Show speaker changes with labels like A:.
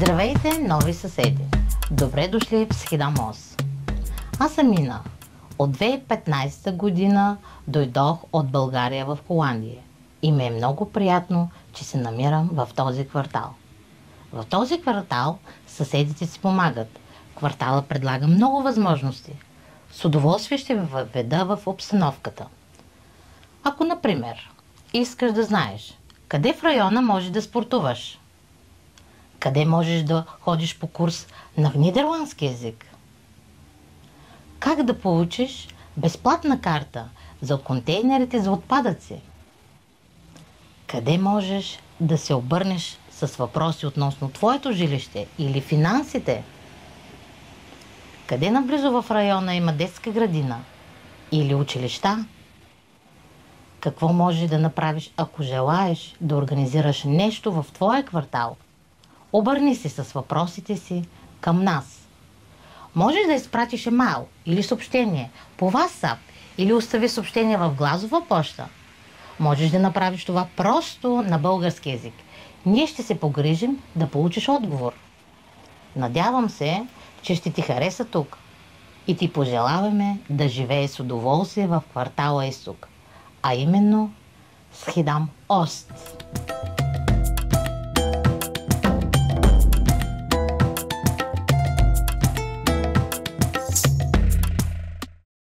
A: Здравейте, нови съседи! Добре дошли в Схидамос. Аз съм Мина. От 2015 година дойдох от България в Холандия и ми е много приятно, че се намирам в този квартал. В този квартал съседите си помагат. Квартала предлага много възможности. С удоволствие ще ви въведа в обстановката. Ако, например, искаш да знаеш къде в района можеш да спортуваш, къде можеш да ходиш по курс на нидерландски език, как да получиш безплатна карта за контейнерите за отпадъци, къде можеш да се обърнеш с въпроси относно твоето жилище или финансите, къде наблизо в района има детска градина или училища, какво можеш да направиш, ако желаеш да организираш нещо в твоя квартал. Обърни се с въпросите си към нас. Можеш да изпратиш имейл или съобщение по WhatsApp или остави съобщение в гласова поща. Можеш да направиш това просто на български език. Ние ще се погрижим да получиш отговор. Надявам се, че ще ти хареса тук и ти пожелаваме да живееш с удоволствие в квартала Изток, а именно Схидам Ост.